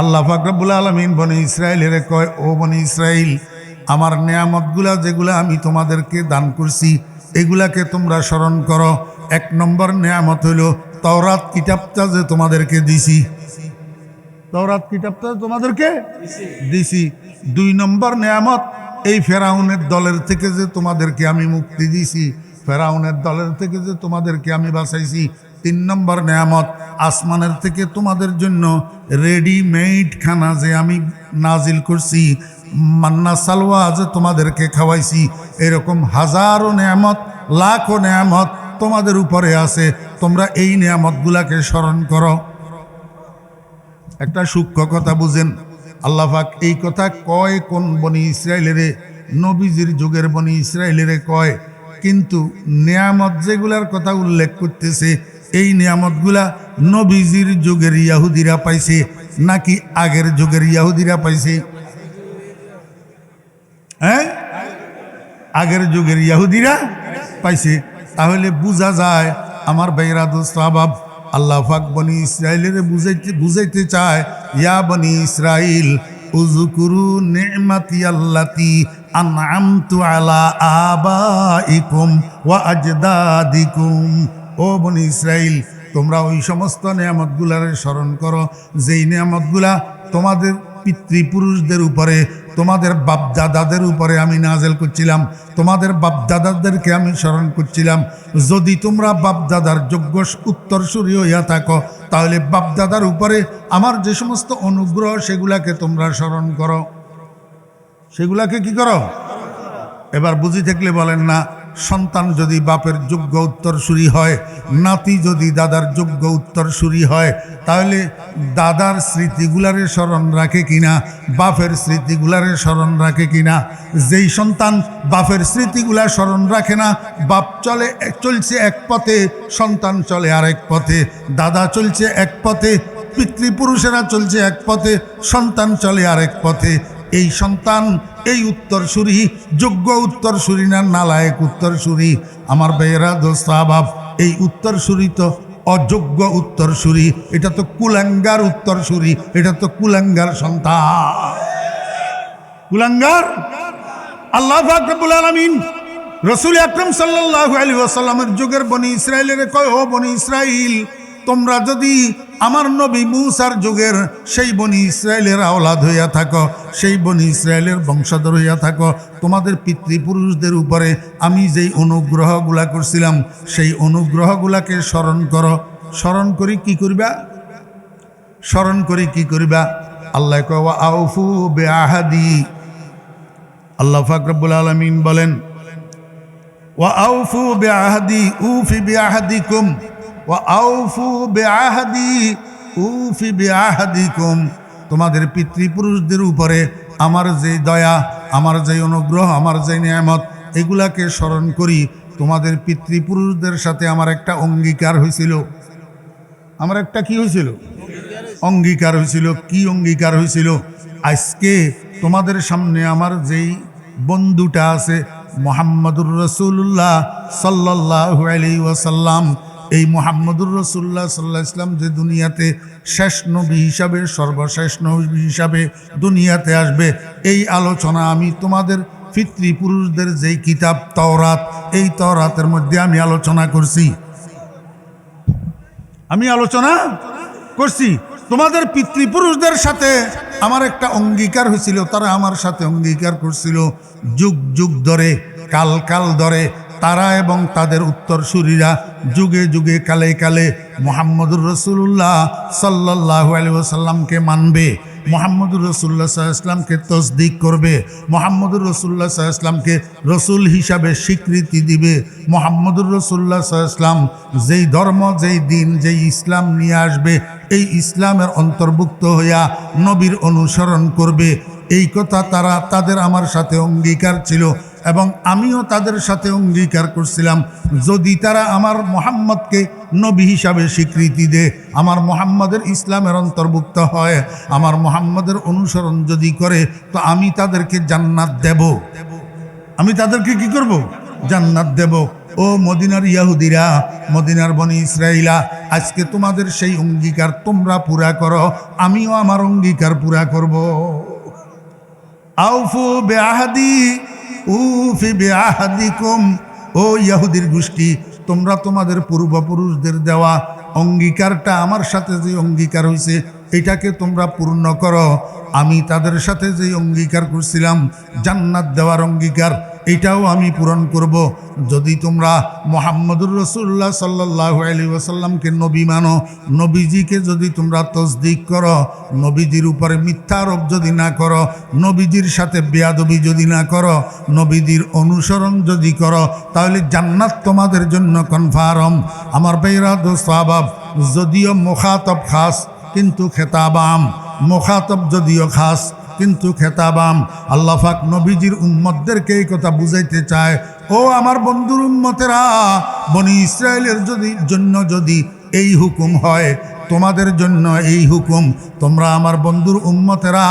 আল্লাহ পাক রব্বুল আলামিন বনি ইসরাইলের কয়, ও বনি ইসরাইল, আমার নেয়ামতগুলা যেগুলা আমি তোমাদেরকে দান করছি এগুলাকে তোমরা স্মরণ করো। এক নম্বর নেয়ামত হইল তাওরাত কিতাবটা যে তোমাদেরকে দিছি, তাওরাত কিতাবটা তোমাদেরকে দিছি। দুই নম্বর নেয়ামত এই ফেরাউনের দলের থেকে যে তোমাদেরকে আমি মুক্তি দিছি, ফেরাউনের দলের থেকে যে তোমাদেরকে আমি বাঁচাইছি। তিন নম্বর নেয়ামত আসমানের থেকে তোমাদের জন্য রেডিমেড খানা যে আমি নাজিল করছি, মান্না সালওয়া যে তোমাদেরকে খাওয়াইছি। এরকম হাজারো নেয়ামত, লাখো নেয়ামত তোমাদের উপরে আছে। তোমরা এই নেয়ামতগুলাকে স্মরণ করো। একটা সূক্ষ্ম কথা বুঝেন, আল্লাহ পাক এই কথা কয় কোন বনি ইসরাইলের? নবীজির যুগের বনি ইসরাইলের কয়। কিন্তু নিয়ামত যেগুলার কথা উল্লেখ করতেছে এই নিয়ামতগুলা নবীজির যুগের ইয়াহুদিরা পাইছে নাকি আগের যুগের ইয়াহুদিরা পাইছে? হ্যাঁ, আগের যুগের ইয়াহুদিরা পাইছে। তাহলে বোঝা যায় আমার ভাইরা দোস্ত আবাব, আল্লাহ পাক বনি ইসরাইলের বুঝাইতে চায়, ইয়া বনি ইসরাইল উযকুরু নি'মাতি আল্লাতি আন'আমতু আলা আবাইকুম ওয়া আজদাদিকুম। ও বনি ইসরাইল, তোমরা ওই সমস্ত নেয়ামতগুলার স্মরণ করো যেই নেয়ামতগুলা তোমাদের পিতৃপুরুষদের উপরে, তোমাদের বাপদাদাদের উপরে আমি নাজেল করছিলাম। তোমাদের বাপদাদাদেরকে আমি স্মরণ করছিলাম। যদি তোমরা বাপদাদার যোগ্য উত্তরসূরি হইয়া থাকো তাহলে বাপদাদার উপরে আমার যে সমস্ত অনুগ্রহ সেগুলাকে তোমরা স্মরণ করো। সেগুলাকে কি করো? এবার বুঝি থাকলে বলেন না, সন্তান যদি বাপের যোগ্য উত্তরসূরি হয়, নাতি যদি দাদার যোগ্য উত্তরসূরি হয়, তাহলে দাদার স্মৃতিগুলারে স্মরণ রাখে কিনা, বাপের স্মৃতিগুলারে স্মরণ রাখে কিনা? যেই সন্তান বাপের স্মৃতিগুলা স্মরণ রাখে না, বাপ চলছে এক পথে, সন্তান চলে আরেক পথে। দাদা চলছে এক পথে, পিতৃপুরুষেরা চলছে এক পথে, সন্তান চলে আরেক পথে। এই সন্তান এই উত্তরসূরি যোগ্য উত্তরসূরি না নালায়েক উত্তরসূরি? আমার ভাইয়েরা দোস্ত আবাব, এই উত্তরসূরি তো অযোগ্য উত্তরসূরি। এটা তো কুলাঙ্গার উত্তরসূরি, এটা তো কুলাঙ্গার সন্তান, কুলাঙ্গার। আল্লাহ পাক রব্বুল আলামিন রাসূল আকরাম সাল্লাল্লাহু আলাইহি ওয়াসাল্লামের যুগের বনি ইসরাইলের কয়, ও বনি ইসরাইল, তোমরা যদি আমার নবী মূসার যুগের সেই বনি ইসরায়েলের আওলাদ হইয়া থাকো, সেই বনি ইসরায়েলের বংশধর হইয়া থাকো, তোমাদের পিতৃপুরুষদের উপরে আমি যেই অনুগ্রহগুলা করছিলাম সেই অনুগ্রহগুলাকে স্মরণ করো। স্মরণ করি কি করবা? স্মরণ করি কি করবা? আল্লাহ কয়, ওয়া আউফু বিআহদি। আল্লাহ পাক রব্বুল আলামিন বলেন, ওয়া আউফু বিআহদি উফি বিআহদিকুম ওয়া আউফু বিআহদি উফি বিআহদিকুম। তোমাদের পিতৃপুরুষদের উপরে আমার যে দয়া, আমার যে অনুগ্রহ, আমার যে নিয়ামত, এগুলাকে স্মরণ করি। তোমাদের পিতৃপুরুষদের সাথে আমার একটা অঙ্গীকার হয়েছিল। আমার একটা কি হয়েছিল? অঙ্গীকার হয়েছিল। কি অঙ্গীকার হয়েছিল? আজকে তোমাদের সামনে আমার যেই বন্ধুটা আছে মুহাম্মদুর রাসূলুল্লাহ সাল্লাল্লাহু আলাইহি ওয়াসাল্লাম, এই মুহাম্মদুর রাসূলুল্লাহ সাল্লাল্লাহু আলাইহি ওয়াসাল্লাম যে দুনিয়াতে শেষ নবী হিসাবে, সর্বশেষ নবী হিসাবে দুনিয়াতে আসবে, এই আলোচনা আমি তোমাদের পিতৃপুরুষদের যেই কিতাব তাওরাত, এই তাওরাতের মধ্যে আমি আলোচনা করছি। আমি আলোচনা করছি। তোমাদের পিতৃপুরুষদের সাথে আমার একটা অঙ্গীকার হয়েছিল। তারা আমার সাথে অঙ্গীকার করছিল যুগ যুগ ধরে, কাল কাল ধরে তারা এবং তাদের উত্তরসূরিরা যুগে যুগে কালে কালে মুহাম্মদুর রাসূলুল্লাহ সাল্লাল্লাহু আলাইহি ওয়াসাল্লামকে মানবে, মুহাম্মদুর রাসূলুল্লাহ সাল্লাল্লাহু আলাইহি ওয়াসাল্লামকে তসদিক করবে, মুহাম্মদুর রাসূলুল্লাহ সাল্লাল্লাহু আলাইহি ওয়াসাল্লামকে রসুল হিসাবে স্বীকৃতি দিবে। মুহাম্মদুর রাসূলুল্লাহ সাল্লাল্লাহু আলাইহি ওয়াসাল্লাম যেই ধর্ম, যেই দিন, যেই ইসলাম নিয়ে আসবে, এই ইসলামের অন্তর্ভুক্ত হইয়া নবীর অনুসরণ করবে। এই কথা তাদের আমার সাথে অঙ্গীকার ছিল এবং আমিও তাদের সাথে অঙ্গীকার করছিলাম, যদি তারা আমার মুহাম্মদকে নবী হিসাবে স্বীকৃতি দেয়, আমার মুহাম্মদের ইসলামের অন্তর্ভুক্ত হয়, আমার মুহাম্মদের অনুসরণ যদি করে, তো আমি তাদেরকে জান্নাত দেব। আমি তাদেরকে কি করব? জান্নাত দেব। ও মদিনার ইহুদিরা, মদিনার বনি ইসরাইলা, আজকে তোমাদের সেই অঙ্গীকার তোমরা পুরা করো, আমিও আমার অঙ্গীকার পুরা করব। আউফু বিআহদি উফি বিআহদিকুম, ও ইহুদির গোষ্ঠী, তোমরা তোমাদের পূর্বপুরুষদের দেওয়া অঙ্গীকারটা, আমার সাথে যে অঙ্গীকার হয়েছে এটাকে তোমরা পূর্ণ করো। আমি তাদের সাথে যে অঙ্গীকার করছিলাম জান্নাত দেওয়ার অঙ্গীকার, এটাও আমি পূরণ করব। যদি তোমরা মুহাম্মদুর রাসূলুল্লাহ সাল্লাল্লাহু আলাইহি ওয়াসাল্লামকে নবী মানো, নবীজিকে যদি তোমরা তসদিক করো, নবীজির উপরে মিথ্যা আরোপ যদি না করো, নবীজির সাথে বেয়াদবি যদি না করো, নবীজির অনুসরণ যদি করো, তাহলে জান্নাত তোমাদের জন্য কনফার্ম। আমার ভাইরা দোস্ত আহবাব, যদিও মুখাতব খাস কিন্তু খেতাবাম, মুখাতব যদিও খাস কিন্তু খেতাবাম। আল্লাহ পাক নবীজির উম্মতদেরকে এই কথা বুঝাইতে চায়, ও আমার বন্ধুর উম্মতেরা, বনি ইসরায়েলের জন্য যদি এই হুকুম হয়, তোমাদের জন্য এই হুকুম। তোমরা আমার বন্ধুর উম্মতেরা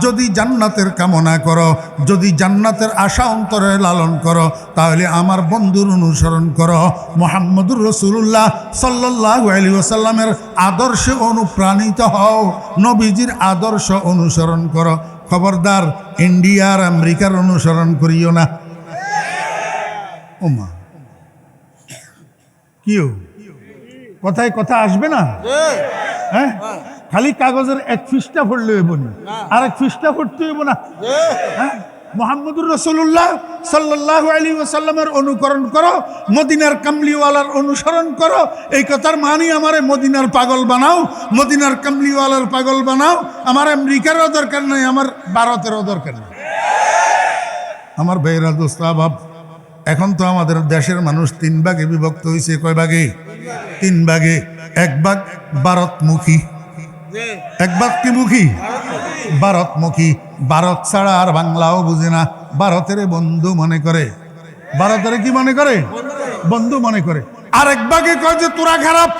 যদি জান্নাতের কামনা করো, যদি জান্নাতের আশা অন্তরে লালন করো, তাহলে আমার বন্ধুর অনুসরণ করো। মুহাম্মদুর রাসূলুল্লাহ সাল্লাল্লাহু আলাইহি ওয়াসাল্লামের আদর্শে অনুপ্রাণিত হও, নবীজির আদর্শ অনুসরণ করো। খবরদার ইন্ডিয়ার আমেরিকার অনুসরণ করিও না। ওমা কিও কথায় কথা আসবে না? হ্যাঁ, খালি কাগজের এক পৃষ্ঠা পড়লে হইব না, আর এক পৃষ্ঠা পড়তে হইব না। হ্যাঁ, মুহাম্মদুর রাসূলুল্লাহ সাল্লাল্লাহু আলাইহি ওয়াসাল্লামের অনুকরণ করো, মদিনার কামলিওয়ালার অনুসরণ করো। এই কথার মানে আমারে মদিনার পাগল বানাও, মদিনার কামলিওয়ালার পাগল বানাও। আমার আমেরিকারও দরকার নাই, আমার ভারতেরও দরকার নেই। আমার ভাইরা দোস্ত আহবাব, এখন তো আমাদের দেশের মানুষ তিন ভাগে বিভক্ত হয়েছে। কয় ভাগে? তিন ভাগে। এক ভাগ ভারতমুখী, এক ভাগ কি মুখী? ভারতমুখী। ভারত ছাড়া আর বাংলাও বুঝে না, ভারতের বন্ধু মনে করে। ভারতের কি মনে করে? বন্ধু মনে করে। আর এক ভাগে কয় যে তোরা খারাপ,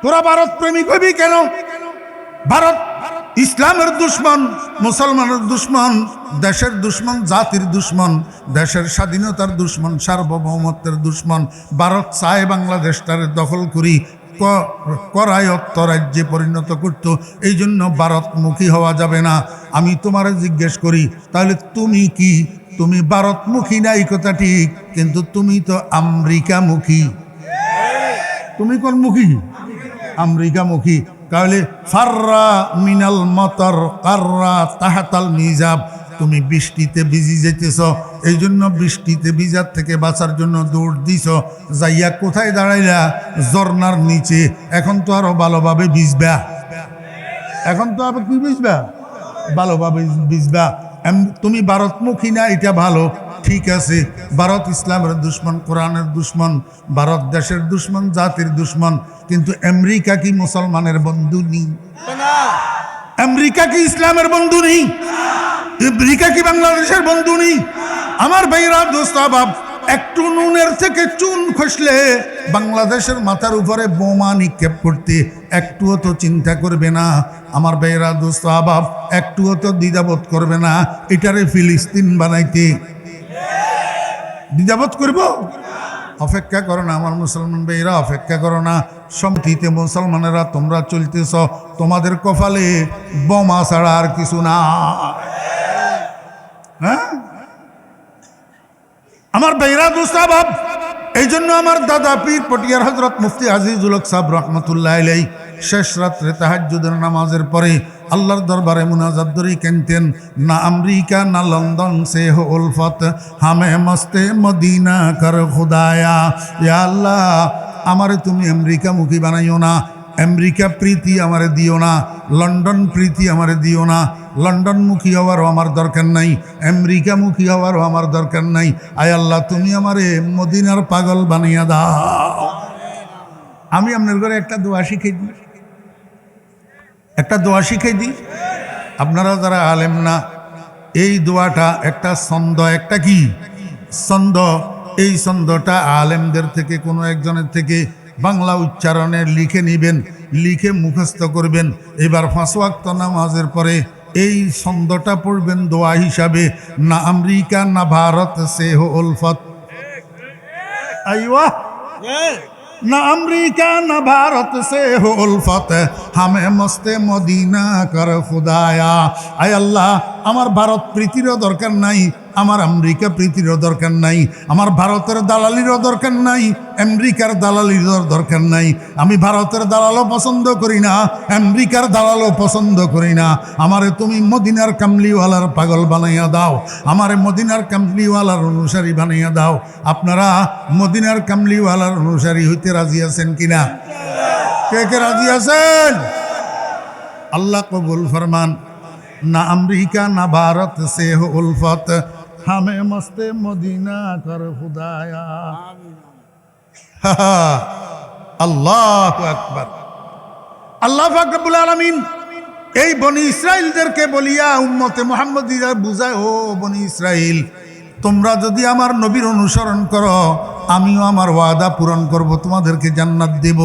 তোরা ভারত প্রেমিক হবি কেন? ভারত ইসলামের দুশ্মন, মুসলমানের দুশ্মন, দেশের দুশ্মন, জাতির দুশ্মন, দেশের স্বাধীনতার দুশ্মন, সার্বভৌমত্বের দুশ্মন। ভারত চায় বাংলাদেশটারে দখল করি করায়ত্ত রাজ্যে পরিণত করত। এই জন্য ভারতমুখী হওয়া যাবে না। আমি তোমারে জিজ্ঞেস করি, তাহলে তুমি কি? তুমি ভারতমুখী না এই কথা ঠিক, কিন্তু তুমি তো আমেরিকামুখী। তুমি কোন মুখী? আমেরিকামুখী। তাহলে ফাররা মিনাল মতর কাররা তাহাতাল মিজাব, তুমি বৃষ্টিতে ভিজি যেতেছ, এই জন্য বৃষ্টিতে ভিজার থেকে বাঁচার জন্য দৌড় দিছ। যাইয়া কোথায় দাঁড়াইলা? ঝর্নার নিচে। এখন তো আরো ভালোভাবে ভিজবা, এখন তো আবার কি ভিজবা? ভালোভাবে ভিজবা। তুমি ভারতমুখী না, এটা ভালো, ঠিক আছে। ভারত ইসলামের দুশ্মন, কোরআনের দুশ্মন, ভারত দেশের দুশ্মন, জাতির দুশ্মন, কিন্তু আমেরিকা কি মুসলমানের বন্ধু নেই? আমেরিকা কি ইসলামের বন্ধু নেই? আমেরিকা কি বাংলাদেশের বন্ধু নেই? আমার ভাইরা দোস্ত আহবাব, একটু নুনের থেকে চুন খসলে বাংলাদেশের মাথার উপরে বোমা নিক্ষেপ করতে একটুও তো চিন্তা করবে না। আমার ভাইরা দোস্ত আহবাব, একটুও তো দ্বিধাবোধ করবে না এটারে ফিলিস্তিন বানাইতে। দ্বিধাবোধ করব? অপেক্ষা করো না আমার মুসলমান ভাইরা, অপেক্ষা করো না। সম্মতিতে মুসলমানেরা তোমরা চলতেছ, তোমাদের কপালে বোমা ছাড়া আর কিছু না। হ্যাঁ, আমার ভাইরা দোস্ত আহবাব, এই জন্য আমার দাদা পীর পটিয়ার হযরত মুফতি আজিজুল হক সাহেব রহমতুল্লাহ আলাইহি শেষ রাত্রে তাহাজ্জুদের নামাজের পরে আল্লাহর দরবারে মুনাজাত ধরে কেনতেন, না আমেরিকা না লন্ডন সে হো উলফত, হামে মস্তে মদিনা কর খুদায়া। ইয়া আল্লাহ, আমারে তুমি আমেরিকা মুখী বানাইও না, আমেরিকা প্রীতি আমারে দিও না, লন্ডন প্রীতি আমারে দিও না। লন্ডন মুখী হওয়ারও আমার দরকার নাই, আমেরিকা মুখী হওয়ারও আমার দরকার নাই। আয় আল্লাহ, তুমি আমারে মদিনার পাগল বানিয়ে দাও। আমি আপনার ঘরে একটা দোয়া শিখাই দিই, একটা দোয়া শিখাই দিই। আপনারা যারা আলেম না, এই দোয়াটা একটা ছন্দ, একটা কি ছন্দ, এই ছন্দটা আলেমদের থেকে কোনো একজনের থেকে বাংলা উচ্চারণে লিখে নেবেন, লিখে মুখস্থ করবেন। এবার 5 ওয়াক্ত নামাজের পরে এই ছন্দটা পড়বেন দোয়া হিসাবে, না আমেরিকা না ভারত সে হো উলফত। আইওয়া ना अमरीका न भारत से हो उल्फत हमें मस्ते मदीना कर खुदाया आय अल्लाह আমার ভারত প্রীতিরও দরকার নাই, আমার আমেরিকা প্রীতিরও দরকার নাই, আমার ভারতের দালালিরও দরকার নাই, আমেরিকার দালালিরও দরকার নাই। আমি ভারতের দালালও পছন্দ করি না, আমেরিকার দালালও পছন্দ করি না। আমারে তুমি মদিনার কামলিওয়ালার পাগল বানাইয়া দাও, আমারে মদিনার কামলিওয়ালার অনুসারী বানাইয়া দাও। আপনারা মদিনার কামলিওয়ালার অনুসারী হইতে রাজি আছেন কিনা? কে কে রাজি আছেন? আল্লাহ কবুল ফরমান। ना अमरीका ना भारत से हो उल्फत हमें मस्ते मदीना कर खुदाया। अल्लाहु अकबर। আল্লাহ পাক রব্বুল আলামিন এই বনি ইসরাইলদেরকে বলিয়া উম্মতে মুহাম্মদীরা বুঝায়, ও বনি ইসরাইল, তোমরা যদি আমার নবীর অনুসরণ করো আমিও আমার ওয়াদা পূরণ করব, তোমাদেরকে জান্নাত দেব।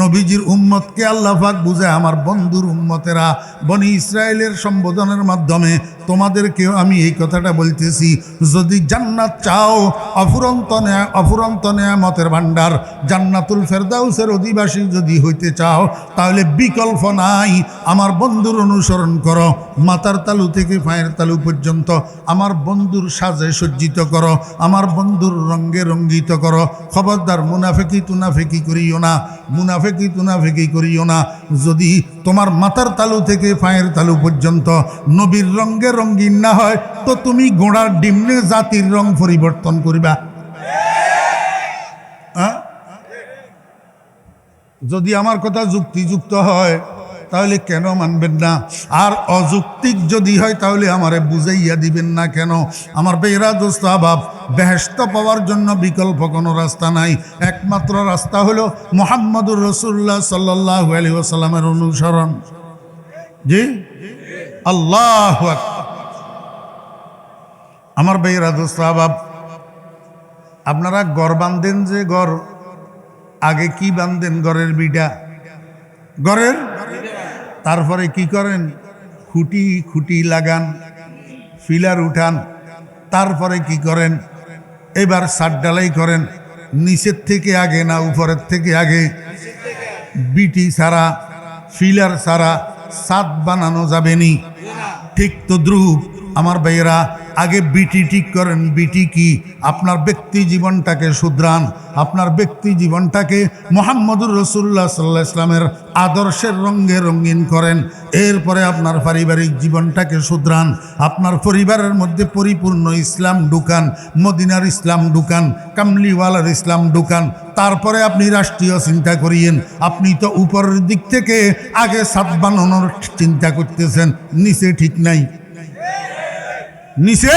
নবীজির উম্মতকে আল্লাহ পাক বুঝায় আমার বন্ধুর উম্মতেরা, বনি ইসরায়েলের সম্বোধনের মাধ্যমে তোমাদেরকেও আমি এই কথাটা বলতেছি, যদি জান্নাত চাও, অফুরন্ত নেয়ামতের ভান্ডার জান্নাতুল ফেরদাউসের অধিবাসী যদি হইতে চাও, তাহলে বিকল্প নাই, আমার বন্ধুর অনুসরণ করো। মাথার তালু থেকে পায়ের তালু পর্যন্ত আমার বন্ধুর সাজে সজ্জিত করো, আমার বন্ধুর রঙে রঙ্গিত করো। খবরদার মুনাফিকি তুনাফিকি করিও না, মুনাফিকি তুনাফিকি করিও না। যদি তোমার মাথার তালু থেকে পায়ের তালু পর্যন্ত নবীর রঙে রঙিন না হয়, তো তুমি ঘোড়ার ডিমনে জাতির রং পরিবর্তন করিবা। যদি আমার কথা যুক্তিযুক্ত হয় তাহলে কেন মানবেন না? আর অযৌক্তিক যদি হয় তাহলে আমারে বুঝাইয়া দিবেন না কেন? আমার বেহরা দোস্ত আবাব, বেহেশত পাওয়ার জন্য বিকল্প কোনো রাস্তা নাই, একমাত্র রাস্তা হলো মুহাম্মদুর রাসূলুল্লাহ সাল্লাল্লাহু আলাইহি ওয়াসাল্লামের অনুসরণ। জি, আল্লাহু আকবার। আমার বেহরা দোস্ত আবাব, আপনারা ঘর বাঁধেন যে ঘর, আগে কি বাঁধেন? ঘরের বিটা, ঘরের, তারপরে কি করেন? খুঁটি লাগান, ফিলার উঠান, তারপরে কি করেন? এবার ছাদ ঢালাই করেন। নিচের থেকে আগে না উপরের থেকে আগে? বিটি ছাড়া, ফিলার ছাড়া ছাদ বানানো যাবে নি। ঠিক তো দ্রুপ আমার ভাইয়েরা, আগে বিটি ঠিক করেন। বিটি কি? আপনার ব্যক্তি জীবনটাকে শুধরান, আপনার ব্যক্তি জীবনটাকে মুহাম্মদুর রাসূলুল্লাহ সাল্লাল্লাহু আলাইহি ওয়াসাল্লামের আদর্শের রঙে রঙিন করেন। এরপরে আপনার পারিবারিক জীবনটাকে শুধরান, আপনার পরিবারের মধ্যে পরিপূর্ণ ইসলাম ঢুকান, মদিনার ইসলাম ঢুকান, কামলিওয়ালার ইসলাম ঢুকান। তারপরে আপনি রাষ্ট্রীয় চিন্তা করিয়েন। আপনি তো উপরের দিক থেকে আগে ছাদ বানানোর চিন্তা করতেছেন, নিচে ঠিক নাই, নিচে